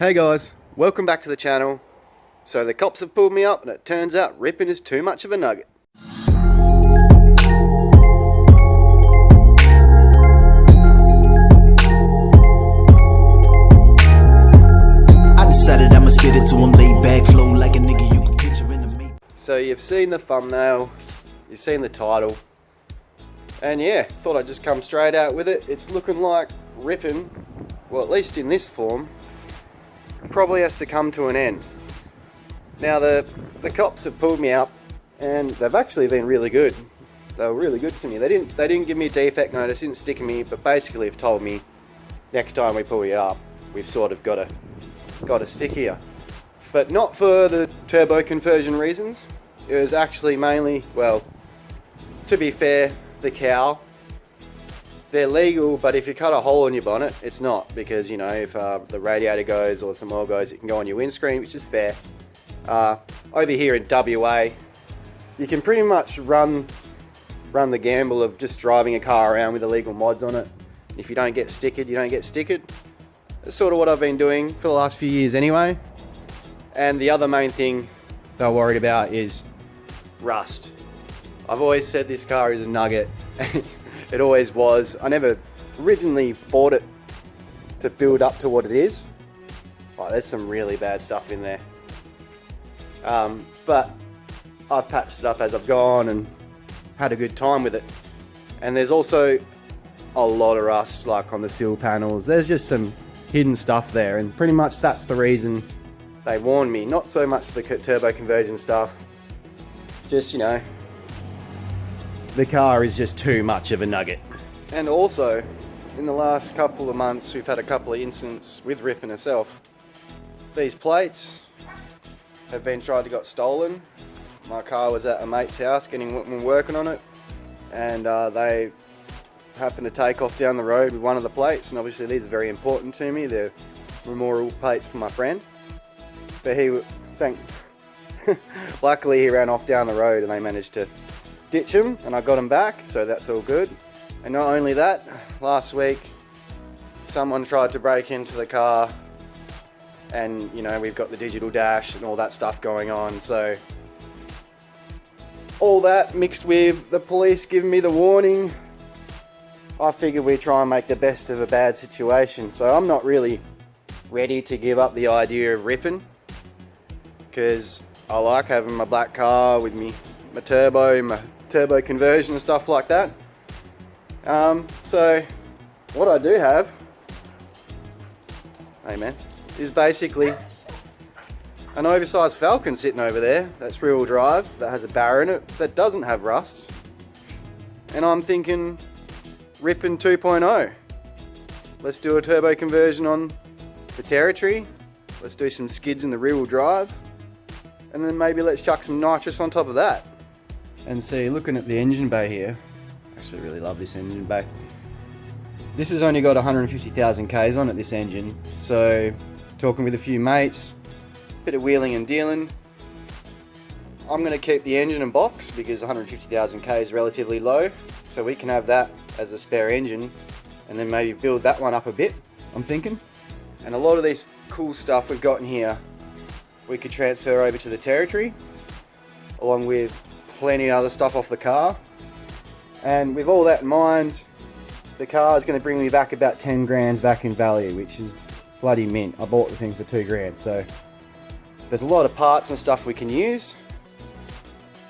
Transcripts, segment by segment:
Hey guys, welcome back to the channel. So the cops have pulled me up and it turns out RIPIN is too much of a nugget. I decided I'ma spit it to him, laid back, flow like a nigga you can picture in the meat. So you've seen the thumbnail, you've seen the title, and yeah, thought I'd just come straight out with it. It's looking like RIPIN, well at least in this form, probably has to come to an end. Now the cops have pulled me up and they've actually been really good. They were really good to me. They didn't give me a defect notice, didn't stick me, but basically have told me next time we pull you up, we've sort of got a stick here. But not for the turbo conversion reasons. It was actually mainly, well, to be fair, the cowl. They're legal, but if you cut a hole in your bonnet, it's not, because, you know, if the radiator goes or some oil goes, it can go on your windscreen, which is fair. Over here in WA, you can pretty much run the gamble of just driving a car around with illegal mods on it. If you don't get stickered, you don't get stickered. That's sort of what I've been doing for the last few years anyway. And the other main thing they're worried about is rust. I've always said this car is a nugget. It always was. I never originally bought it to build up to what it is. Oh, there's some really bad stuff in there. But I've patched it up as I've gone and had a good time with it. And there's also a lot of rust, like on the sill panels. There's just some hidden stuff there, and pretty much that's the reason they warned me. Not so much the turbo conversion stuff, just, you know, the car is just too much of a nugget. And also, in the last couple of months, we've had a couple of incidents with RIPIN herself. These plates have been got stolen. My car was at a mate's house working on it, and they happened to take off down the road with one of the plates, and obviously these are very important to me. They're memorial plates for my friend. But luckily he ran off down the road and they managed to ditch him, and I got him back, so that's all good. And not only that, last week someone tried to break into the car, and you know, we've got the digital dash and all that stuff going on, so all that mixed with the police giving me the warning, I figured we'd try and make the best of a bad situation. So I'm not really ready to give up the idea of RIPIN, because I like having my black car with me, my turbo conversion and stuff like that. So what I do have, hey man, is basically an oversized Falcon sitting over there that's rear-wheel drive, that has a barrier in it, that doesn't have rust. And I'm thinking RIPIN 2.0. Let's do a turbo conversion on the territory. Let's do some skids in the rear-wheel drive. And then maybe let's chuck some nitrous on top of that. And see, looking at the engine bay here, I actually really love this engine bay. This has only got 150,000 Ks on it, this engine. So, talking with a few mates, bit of wheeling and dealing. I'm going to keep the engine in box because 150,000 K is relatively low. So we can have that as a spare engine and then maybe build that one up a bit, I'm thinking. And a lot of this cool stuff we've got in here, we could transfer over to the territory, along with plenty of other stuff off the car. And with all that in mind, the car is going to bring me back about 10 grand back in value, which is bloody mint. I bought the thing for 2 grand, so there's a lot of parts and stuff we can use,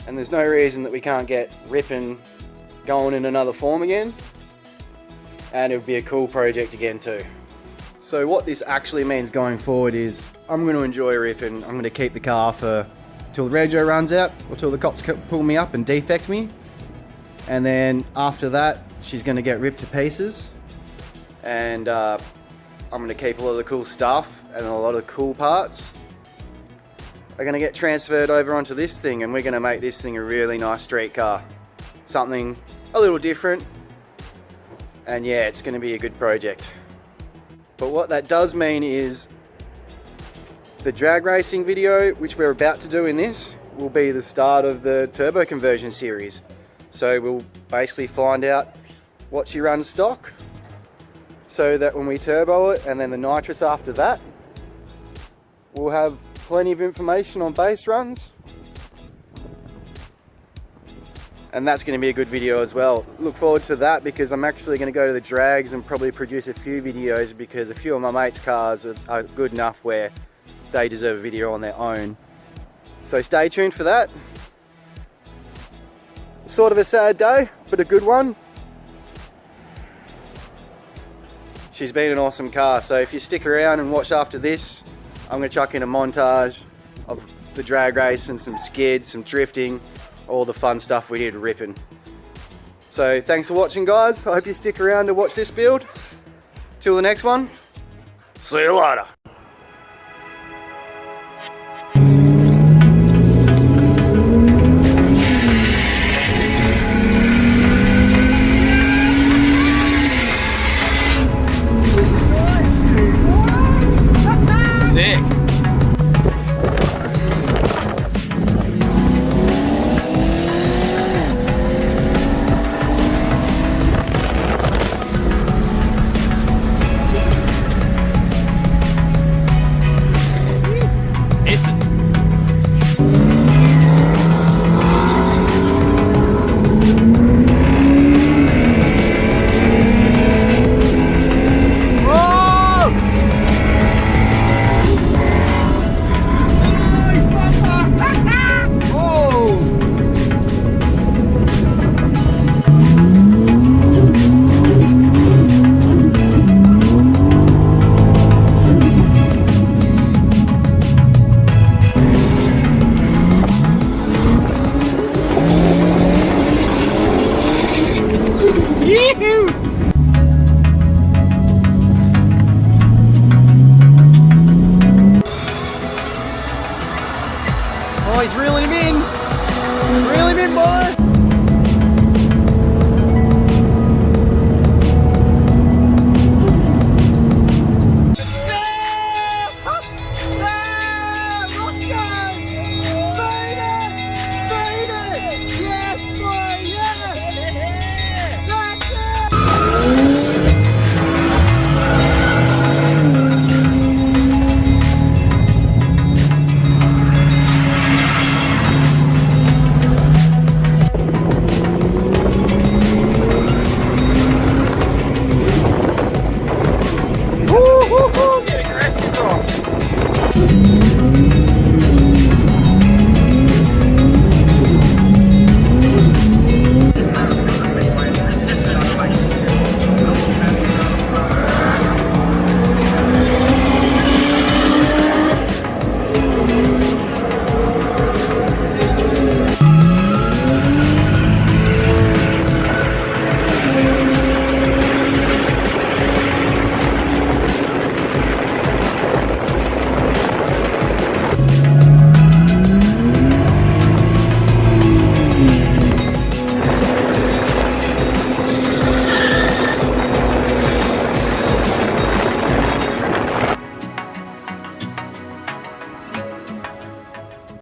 and there's no reason that we can't get RIPIN going in another form again, and it would be a cool project again too. So what this actually means going forward is I'm going to enjoy RIPIN. I'm going to keep the car for till the rego runs out, or till the cops pull me up and defect me, and then after that she's going to get ripped to pieces, and I'm going to keep a lot of the cool stuff, and a lot of the cool parts are going to get transferred over onto this thing, and we're going to make this thing a really nice street car. Something a little different, and yeah, it's going to be a good project. But what that does mean is the drag racing video, which we're about to do in this, will be the start of the turbo conversion series. So we'll basically find out what she runs stock, so that when we turbo it and then the nitrous after that, we'll have plenty of information on base runs. And that's going to be a good video as well. Look forward to that, because I'm actually going to go to the drags and probably produce a few videos, because a few of my mates' cars are good enough where they deserve a video on their own. So stay tuned for that. Sort of a sad day, but a good one. She's been an awesome car, so if you stick around and watch after this, I'm going to chuck in a montage of the drag race and some skids, some drifting, all the fun stuff we did ripping. So thanks for watching, guys. I hope you stick around to watch this build. Till the next one, see you later. Sick.